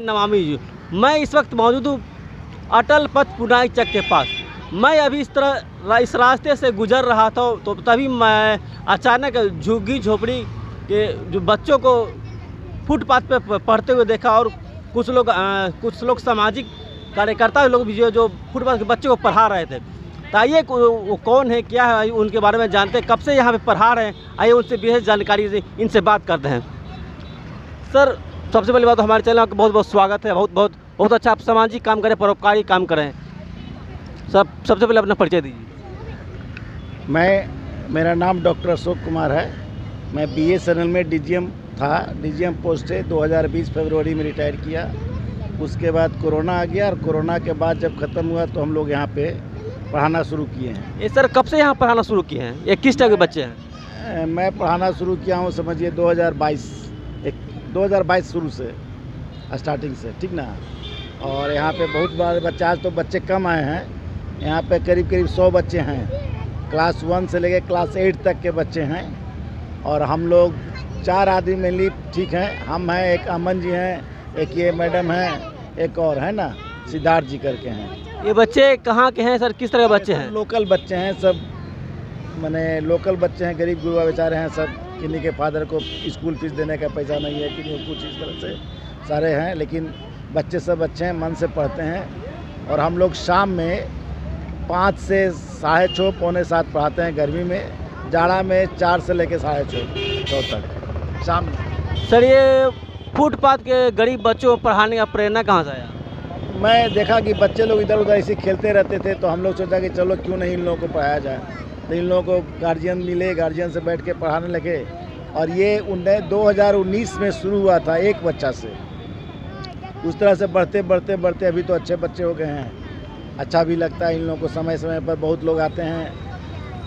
नमामि जी। मैं इस वक्त मौजूद हूँ अटल पथ पुनाई चक के पास। मैं अभी इस रास्ते से गुजर रहा था तो तभी मैं अचानक झुग्गी झोपड़ी के जो बच्चों को फुटपाथ पे पढ़ते हुए देखा और कुछ लोग सामाजिक कार्यकर्ता लोग भी जो फुटपाथ के बच्चों को पढ़ा रहे थे। तो आइए वो कौन है, क्या है, उनके बारे में जानते हैं, कब से यहाँ पे पढ़ा रहे हैं। आइए उनसे विशेष जानकारी से इनसे बात करते हैं। सर, सबसे पहली बात तो हमारे चैनल का बहुत बहुत स्वागत है। बहुत अच्छा आप सामाजिक काम करें, परोपकारी काम करें। सबसे पहले अपना परिचय दीजिए। मेरा नाम डॉक्टर अशोक कुमार है। मैं BSNL में DGM था। DGM पोस्ट है 2020 फरवरी में रिटायर किया। उसके बाद कोरोना आ गया और कोरोना के बाद जब ख़त्म हुआ तो हम लोग यहाँ पे पढ़ाना शुरू किए हैं। ये सर कब से यहाँ पढ़ाना शुरू किए हैं? ये किस टाइप के बच्चे हैं? मैं पढ़ाना शुरू किया हूँ समझिए 2022 शुरू से, स्टार्टिंग से, ठीक ना। और यहाँ पे बहुत बार बच्चे, आज तो बच्चे कम आए हैं। यहाँ पे करीब 100 बच्चे हैं। क्लास 1 से लेकर क्लास 8 तक के बच्चे हैं। और हम लोग 4 आदमी मेनली, ठीक हैं। हम हैं, एक अमन जी हैं, एक ये मैडम हैं, एक और है ना सिद्धार्थ जी करके हैं। ये बच्चे कहाँ के हैं सर? किस तरह के बच्चे हैं? लोकल बच्चे हैं सब, माने लोकल बच्चे हैं, गरीब गुरबा बेचारे हैं सब। किन्हीं के फादर को स्कूल फीस देने का पैसा नहीं है, किन्हीं को कुछ इस तरह से सारे हैं। लेकिन बच्चे सब अच्छे हैं, मन से पढ़ते हैं। और हम लोग शाम में 5 से 6:30 पौने 7 पढ़ाते हैं गर्मी में। जाड़ा में 4 से लेकर 6:30 तक शाम में। सर, ये फुटपाथ के गरीब बच्चों को पढ़ाने का प्रेरणा कहाँ से आया? मैं देखा कि बच्चे लोग इधर उधर ऐसे खेलते रहते थे, तो हम लोग सोचा कि चलो क्यों नहीं इन लोगों को पढ़ाया जाए। तो इन लोगों को गार्जियन मिले, गार्जियन से बैठ के पढ़ाने लगे। और ये 2019 में शुरू हुआ था एक बच्चा से। उस तरह से बढ़ते अभी तो अच्छे बच्चे हो गए हैं। अच्छा भी लगता है इन लोगों को। समय समय पर बहुत लोग आते हैं,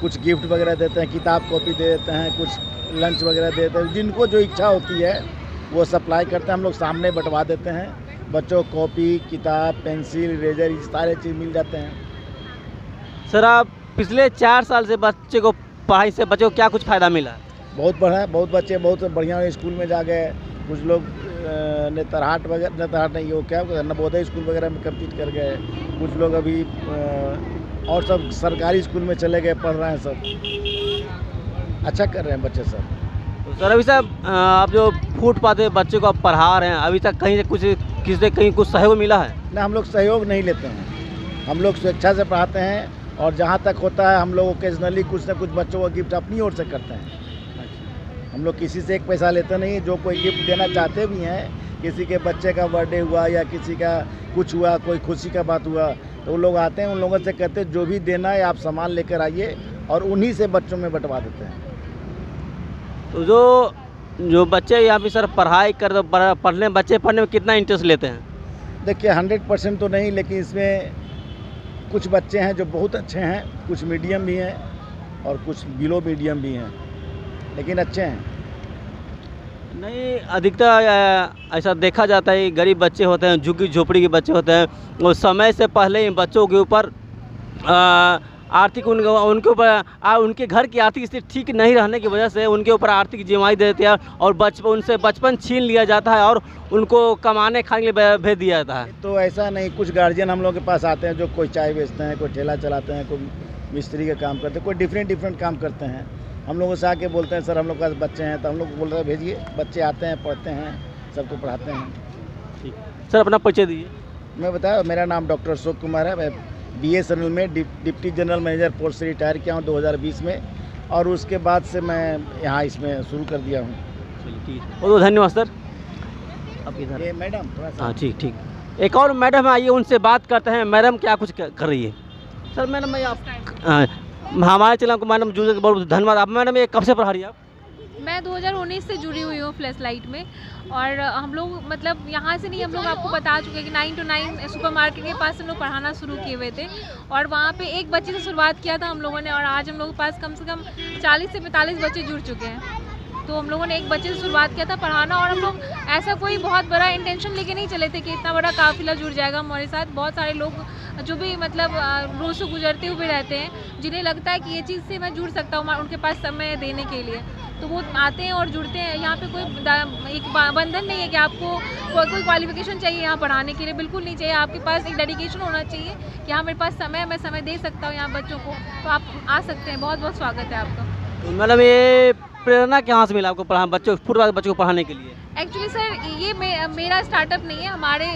कुछ गिफ्ट वगैरह देते हैं, किताब कॉपी दे देते हैं, कुछ लंच वगैरह दे देते हैं। जिनको जो इच्छा होती है वो सप्लाई करते हैं। हम लोग सामने बंटवा देते हैं। बच्चों को कॉपी, किताब, पेंसिल, इरेजर, ये सारे चीज़ मिल जाते हैं। सर, आप पिछले 4 साल से बच्चे को पढ़ाई से बच्चों को क्या कुछ फ़ायदा मिला? बहुत पढ़ा, बहुत बच्चे बहुत बढ़िया स्कूल में जा गए। कुछ लोग नेतरहाट नहीं, वो क्या नवोदय स्कूल वगैरह में कंप्लीट कर गए। कुछ लोग अभी और सब सरकारी स्कूल में चले गए, पढ़ रहे हैं सब। अच्छा कर रहे हैं बच्चे सब। तो सर, अभी साहब आप जो फुटपाथ पे बच्चे को आप पढ़ा रहे हैं, अभी तक कहीं से किसी से कहीं कुछ सहयोग मिला है? ना, हम लोग सहयोग नहीं लेते हैं। हम लोग स्वेच्छा से पढ़ाते हैं। और जहाँ तक होता है हम लोग ओकेजनली कुछ ना कुछ बच्चों को गिफ्ट अपनी ओर से करते हैं। हम लोग किसी से एक पैसा लेते नहीं। जो कोई गिफ्ट देना चाहते भी हैं, किसी के बच्चे का बर्थडे हुआ या किसी का कुछ हुआ, कोई खुशी का बात हुआ, तो वो लोग आते हैं, उन लोगों से कहते हैं जो भी देना है आप सामान लेकर आइए, और उन्हीं से बच्चों में बंटवा देते हैं। तो जो बच्चे यहाँ पे सर पढ़ाई कर पढ़ने में कितना इंटरेस्ट लेते हैं? देखिए 100% तो नहीं, लेकिन इसमें कुछ बच्चे हैं जो बहुत अच्छे हैं, कुछ मीडियम भी हैं और कुछ बिलो मीडियम भी हैं, लेकिन अच्छे हैं। नहीं, अधिकतर ऐसा देखा जाता है, गरीब बच्चे होते हैं, झुग्गी झोपड़ी के बच्चे होते हैं, वो समय से पहले ही बच्चों के ऊपर आर्थिक उनके ऊपर उनके घर की आर्थिक स्थिति ठीक नहीं रहने की वजह से उनके ऊपर आर्थिक जिम्मेदारी दे देते हैं और उनसे बचपन छीन लिया जाता है और उनको कमाने खाने के लिए भेज दिया जाता है। तो ऐसा नहीं, कुछ गार्जियन हम लोग के पास आते हैं जो कोई चाय बेचते हैं, कोई ठेला चलाते हैं, कोई मिस्त्री का काम करते हैं, कोई डिफरेंट काम करते हैं। हम लोगों से आके बोलते हैं सर हम लोग के पास बच्चे हैं, तो हम लोग बोलते हैं भेजिए। बच्चे आते हैं, पढ़ते हैं, सबको पढ़ाते हैं। ठीक सर, अपना परिचय दीजिए। मैं बताया, मेरा नाम डॉक्टर अशोक कुमार है। मैं BSNL में डिप्टी जनरल मैनेजर पोस्ट से रिटायर किया हूँ 2020 में। और उसके बाद से मैं यहाँ इसमें शुरू कर दिया हूँ। चलिए ठीक है, बहुत धन्यवाद सर। अब इधर ये मैडम थोड़ा सा, हाँ ठीक। एक और मैडम है, आइए उनसे बात करते हैं। मैडम क्या कुछ कर रही है? सर मैडम, मैं आप हमारे चैनल को मैडम जुड़ने के बहुत धन्यवाद। आप मैडम ये कब से पढ़ा रही है आप? मैं 2019 से जुड़ी हुई हूँ फ्लैश लाइट में। और हम लोग मतलब यहाँ से नहीं, हम लोग आपको बता चुके हैं कि 9 to 9 सुपरमार्केट के पास हम लोग पढ़ाना शुरू किए हुए थे। और वहाँ पे एक बच्चे से शुरुआत किया था हम लोगों ने, और आज हम लोगों के पास कम से कम 40 से 45 बच्चे जुड़ चुके हैं। तो हम लोगों ने एक बच्चे से शुरुआत किया था पढ़ाना। और हम लोग ऐसा कोई बहुत बड़ा इंटेंशन लेके नहीं चले थे कि इतना बड़ा काफिला जुड़ जाएगा हमारे साथ। बहुत सारे लोग जो भी मतलब रोज़ से गुजरते हुए रहते हैं, जिन्हें लगता है कि ये चीज़ से मैं जुड़ सकता हूँ, उनके पास समय देने के लिए। तो वो आते हैं और जुड़ते हैं। यहाँ पे कोई एक बंधन नहीं है कि आपको कोई क्वालिफिकेशन चाहिए यहाँ पढ़ाने के लिए, बिल्कुल नहीं चाहिए। आपके पास एक डेडिकेशन होना चाहिए कि हाँ मेरे पास समय, मैं समय दे सकता हूँ यहाँ बच्चों को, तो आप आ सकते हैं। बहुत बहुत स्वागत है आपका। तो मैडम ये प्रेरणा कहाँ से मिला आपको बच्चों फुटपाथ के बच्चों को पढ़ाने के लिए? एक्चुअली सर ये मेरा स्टार्टअप नहीं है, हमारे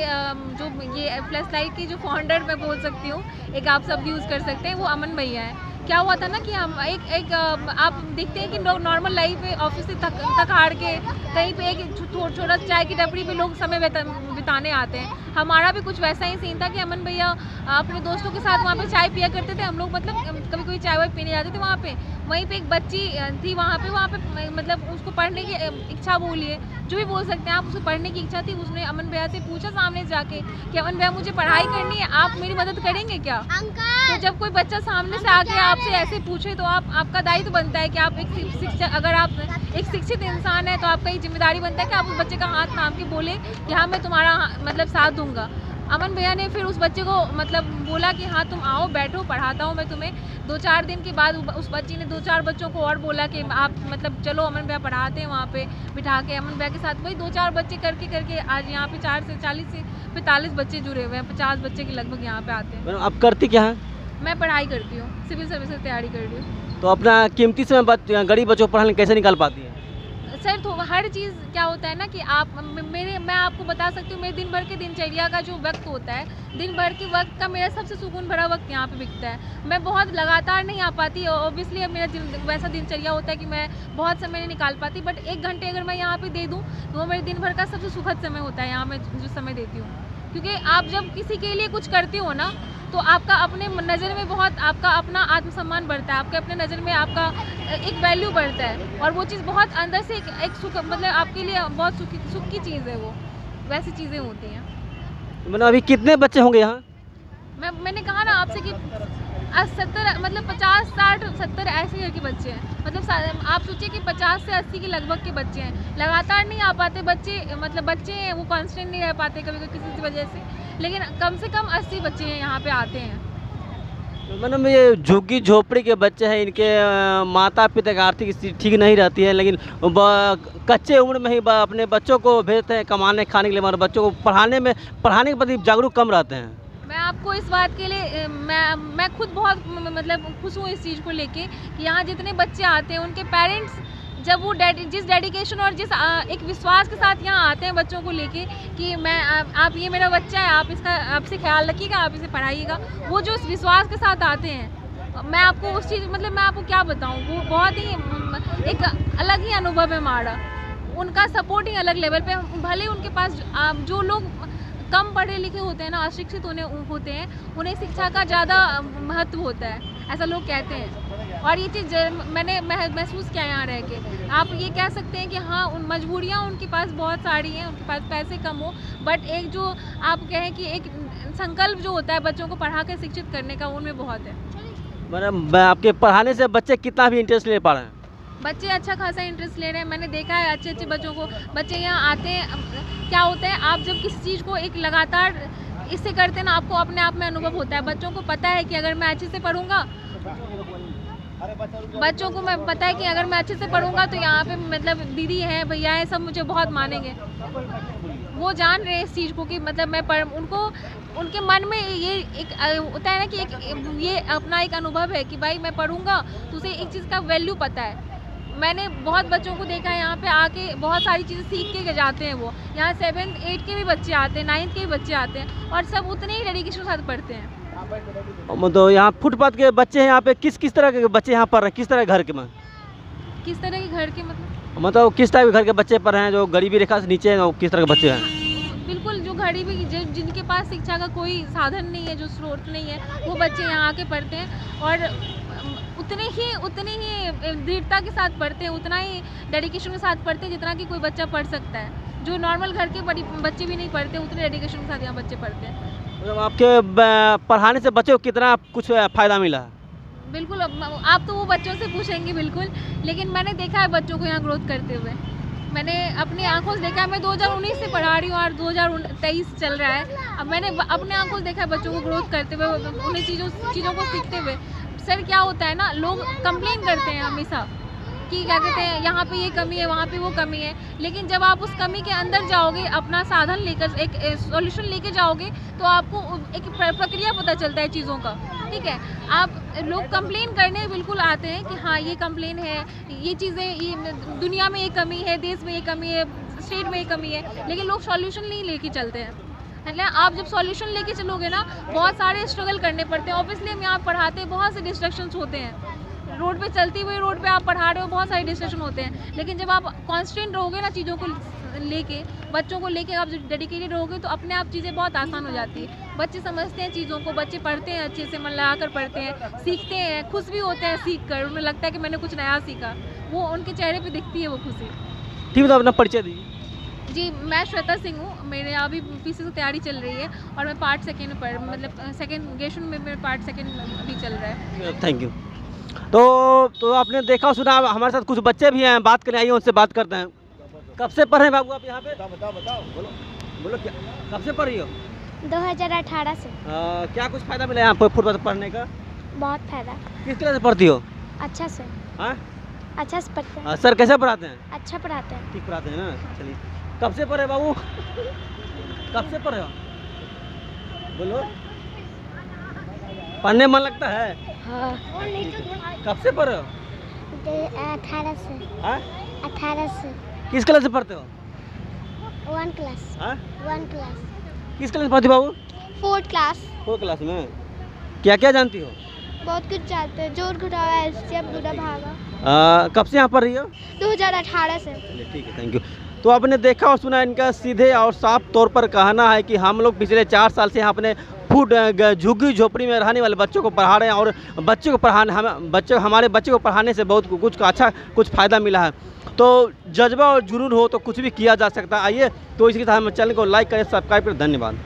जो ये फ्लैश लाइट की जो फाउंडर मैं बोल सकती हूँ, एक आप सब यूज़ कर सकते हैं, वो अमन भैया है। क्या हुआ था ना कि हम एक आप देखते हैं कि लोग नॉर्मल लाइफ में ऑफिस से थक हार के कहीं पे एक छोटा चाय की टपरी पे लोग समय बिताने आते हैं। हमारा भी कुछ वैसा ही सीन था कि अमन भैया अपने दोस्तों के साथ वहाँ पे चाय पिया करते थे। हम लोग मतलब कभी कोई चाय वाय पीने जाते थे वहाँ पे। वहीं पे एक बच्ची थी वहाँ पे मतलब उसको पढ़ने की इच्छा बोलिए, जो भी बोल सकते हैं आप, उसको पढ़ने की इच्छा थी। उसने अमन भैया से पूछा सामने जाके कि अमन भैया मुझे पढ़ाई करनी है, आप मेरी मदद करेंगे क्या? तो जब कोई बच्चा सामने से आके आपसे ऐसे पूछे तो आपका दायित्व बनता है कि आप एक शिक्षक, अगर आप एक शिक्षित इंसान है तो आपका ये जिम्मेदारी बनता है कि आप उस बच्चे का हाथ थाम के बोले कि हाँ मैं तुम्हारा मतलब साथ दूंगा। अमन भैया ने फिर उस बच्चे को मतलब बोला कि हाँ तुम आओ बैठो, पढ़ाता हूँ मैं तुम्हें। 2-4 दिन के बाद उस बच्ची ने 2-4 बच्चों को और बोला कि आप मतलब चलो अमन भैया पढ़ाते हैं, वहाँ पे बिठा के अमन भैया के साथ वही 2-4 बच्चे करके आज यहाँ पे 40 से 45 बच्चे जुड़े हुए हैं। 50 बच्चे के लगभग यहाँ पे आते हैं। आप करती क्या है? मैं पढ़ाई करती हूँ, सिविल सर्विस की तैयारी कर रही हूँ। तो अपना कीमती समय गरीब बच्चों को पढ़ाने कैसे निकाल पाती है? सर तो हर चीज़ क्या होता है ना कि मैं आपको बता सकती हूँ, मेरे दिन भर के दिनचर्या का जो वक्त होता है, दिन भर के वक्त का मेरा सबसे सुकून भरा वक्त यहाँ पे बिकता है। मैं बहुत लगातार नहीं आ पाती, ऑब्वियसली अब मेरा वैसा दिनचर्या होता है कि मैं बहुत समय नहीं निकाल पाती, बट 1 घंटे अगर मैं यहाँ पे दे दूँ तो वो मेरे दिन भर का सबसे सुखद समय होता है यहाँ मैं जो समय देती हूँ। क्योंकि आप जब किसी के लिए कुछ करते हो ना तो आपका अपने नज़र में बहुत आपका अपना आत्मसम्मान बढ़ता है, आपके अपने नज़र में आपका एक वैल्यू बढ़ता है, और वो चीज़ बहुत अंदर से एक सुख मतलब आपके लिए बहुत सुख की चीज़ है। वो वैसी चीज़ें होती हैं। मतलब अभी कितने बच्चे होंगे यहाँ? मैंने कहा ना आपसे कि 70 मतलब 50, 60, 70 ऐसे करके बच्चे हैं। मतलब आप सोचिए कि 50 से 80 के लगभग के बच्चे हैं। लगातार नहीं आ पाते बच्चे, मतलब बच्चे हैं वो कांस्टेंट नहीं रह पाते कभी किसी वजह से, लेकिन कम से कम 80 बच्चे हैं यहाँ पे आते हैं। मैडम ये झुग्गी झोपड़ी के बच्चे हैं, इनके माता पिता की आर्थिक स्थिति ठीक नहीं रहती है, लेकिन कच्चे उम्र में ही अपने बच्चों को भेजते हैं कमाने खाने के लिए, हमारे बच्चों को पढ़ाने के प्रति जागरूक कम रहते हैं। मैं आपको इस बात के लिए मैं खुद बहुत मतलब खुश हूँ इस चीज़ को लेके कि यहाँ जितने बच्चे आते हैं उनके पेरेंट्स जब वो जिस डेडिकेशन और जिस एक विश्वास के साथ यहाँ आते हैं बच्चों को लेके कि आप ये मेरा बच्चा है, आप इसका आपसे ख्याल रखिएगा, आप इसे पढ़ाइएगा, वो जो इस विश्वास के साथ आते हैं, मैं आपको उस चीज़ मतलब मैं आपको क्या बताऊँ, वो बहुत ही एक अलग ही अनुभव है हमारा। उनका सपोर्ट ही अलग लेवल पे, भले उनके पास जो लोग कम पढ़े लिखे होते हैं ना, अशिक्षित होते हैं, उन्हें शिक्षा का ज़्यादा महत्व होता है, ऐसा लोग कहते हैं। और ये चीज़ मैंने महसूस किया यहाँ रह के। आप ये कह सकते हैं कि हाँ उन मजबूरियाँ उनके पास बहुत सारी हैं, उनके पास पैसे कम हो, बट एक जो आप कहें कि एक संकल्प जो होता है बच्चों को पढ़ा कर शिक्षित करने का, उनमें बहुत है। मैडम आपके पढ़ाने से बच्चे कितना भी इंटरेस्ट ले पा रहे हैं? बच्चे अच्छा खासा इंटरेस्ट ले रहे हैं। मैंने देखा है अच्छे बच्चों को, बच्चे यहाँ आते हैं। क्या होता है, आप जब किसी चीज़ को एक लगातार इससे करते हैं ना, आपको अपने आप में अनुभव होता है। बच्चों को पता है कि अगर मैं अच्छे से पढ़ूंगा, बच्चों को मैं पता है कि अगर मैं अच्छे से पढ़ूंगा तो यहाँ पे मतलब दीदी हैं, भैया हैं, सब मुझे बहुत मानेंगे। वो जान रहे हैं इस चीज़ को कि मतलब मैं उनको उनके मन में ये एक होता है ना कि ये अपना एक अनुभव है कि भाई मैं पढ़ूंगा तो उसे एक चीज़ का वैल्यू पता है। मैंने बहुत बच्चों को देखा है यहाँ पे आके बहुत सारी चीज़ें सीख के जाते हैं। वो यहाँ 7th 8 के भी बच्चे आते हैं, 9th के भी बच्चे आते हैं, और सब उतने ही डेडिकेशन के साथ पढ़ते हैं। तो यहाँ फुटपाथ के बच्चे हैं, यहाँ पे किस तरह के बच्चे यहाँ पढ़ रहे हैं? किस तरह के घर के किस तरह के घर के मतलब किस टाइप के घर के बच्चे पढ़ रहे हैं? जो गरीबी रेखा से नीचे हैं, किस तरह के बच्चे हैं? बिल्कुल, जो गरीबी जिनके पास शिक्षा का कोई साधन नहीं है, जो स्रोत नहीं है, वो बच्चे यहाँ आके पढ़ते हैं, और उतने ही दृढ़ता के साथ पढ़ते हैं, उतना ही डेडिकेशन के साथ पढ़ते हैं जितना कि कोई बच्चा पढ़ सकता है। जो नॉर्मल घर के बच्चे भी नहीं पढ़ते, उतने डेडिकेशन के साथ यहाँ बच्चे पढ़ते हैं। मतलब आपके पढ़ाने से बच्चों को कितना कुछ फ़ायदा मिला है? बिल्कुल, आप तो वो बच्चों से पूछेंगे बिल्कुल, लेकिन मैंने देखा है बच्चों को यहाँ ग्रोथ करते हुए। मैंने अपनी आंखों से देखा है। मैं 2019 से पढ़ा रही हूँ और 2023 चल रहा है। अब मैंने अपने आंखों से देखा है बच्चों को ग्रोथ करते हुए, उन्हें चीज़ों को सीखते हुए। सर क्या होता है ना, लोग कंप्लेन करते हैं हमेशा कि क्या कहते हैं यहाँ पे ये कमी है, वहाँ पे वो कमी है, लेकिन जब आप उस कमी के अंदर जाओगे, अपना साधन लेकर एक सॉल्यूशन लेके जाओगे, तो आपको एक प्रक्रिया पता चलता है चीज़ों का। ठीक है, आप लोग कंप्लेन करने बिल्कुल आते हैं कि हाँ ये कंप्लेन है, ये चीज़ें, ये दुनिया में ये कमी है, देश में ये कमी है, स्टेट में ये कमी है, लेकिन लोग सॉल्यूशन नहीं लेके चलते हैं। मतलब आप जब सॉल्यूशन लेके चलोगे ना, बहुत सारे स्ट्रगल करने पड़ते हैं। ऑब्वियसली हम यहाँ पढ़ाते हैं, बहुत से डिस्ट्रैक्शंस होते हैं, रोड पे चलती हुई रोड पे आप पढ़ा रहे हो, बहुत सारे डिस्ट्रैक्शन होते हैं, लेकिन जब आप कॉन्स्टेंट रहोगे ना चीज़ों को लेके, बच्चों को लेके आप डेडिकेटेड रहोगे, तो अपने आप चीज़ें बहुत आसान हो जाती है। बच्चे समझते हैं चीज़ों को, बच्चे पढ़ते हैं, अच्छे से मन लगा कर पढ़ते हैं, सीखते हैं, खुश भी होते हैं सीख कर, उन्हें लगता है कि मैंने कुछ नया सीखा, वो उनके चेहरे पर दिखती है वो खुशी। ठीक है, तो अपना परिचय दीजिए। जी, मैं श्वेता सिंह हूँ, मेरे अभी पीसी की तैयारी चल रही है और मैं पार्ट सेकेंड पर, मतलब सेकेंड ग्रेजुएशन में मेरे पार्ट सेकेंड अभी चल रहा है। Thank you. तो आपने देखा सुना, हमारे साथ कुछ बच्चे भी हैं, बात करने आइए, उनसे बात करते हैं। कब से पढ़ रहे हैं बाबू आप यहाँ पे? बताओ बोलो बोलो, क्या कब से पढ़ रही हो? 2018 से। क्या कुछ फ़ायदा मिला यहाँ पर फुटबॉल पढ़ने का? बहुत फायदा। किस तरह से पढ़ती हो? अच्छा से। हाँ, अच्छा से पढ़ते हैं। सर कैसे पढ़ाते हैं? अच्छा पढ़ाते हैं। ठीक पढ़ाते हैं ना। चलिए, कब से पढ़े बाबू? कब से पढ़े हो? बोलो, पढ़ने मन लगता है? हाँ। कब से पढ़े हो? 18 से। हाँ? 18 से। किस क्लास से पढ़ते हो? 1 क्लास। हाँ? 1 क्लास। किस क्लास में पढ़ती बाबू? 4th class. 4 क्लास में। क्या क्या जानती हो? बहुत कुछ जानते हैं, जोड़ घटाव, एलसीएम, गुणा भागा। कब से यहाँ पढ़ रही हो? 2018 से। चलिए ठीक है, थैंक यू। तो आपने देखा और सुना, इनका सीधे और साफ तौर पर कहना है कि हम लोग पिछले 4 साल से यहाँ अपने झुग्गी झोपड़ी में रहने वाले बच्चों को पढ़ा रहे हैं, और बच्चे को पढ़ाने हमारे बच्चे को पढ़ाने से बहुत कुछ अच्छा कुछ फ़ायदा मिला है। तो जज्बा और जुनून हो तो कुछ भी किया जा सकता है। आइए, तो इसी के साथ हम चैनल को लाइक करें, सब्सक्राइब करें। धन्यवाद।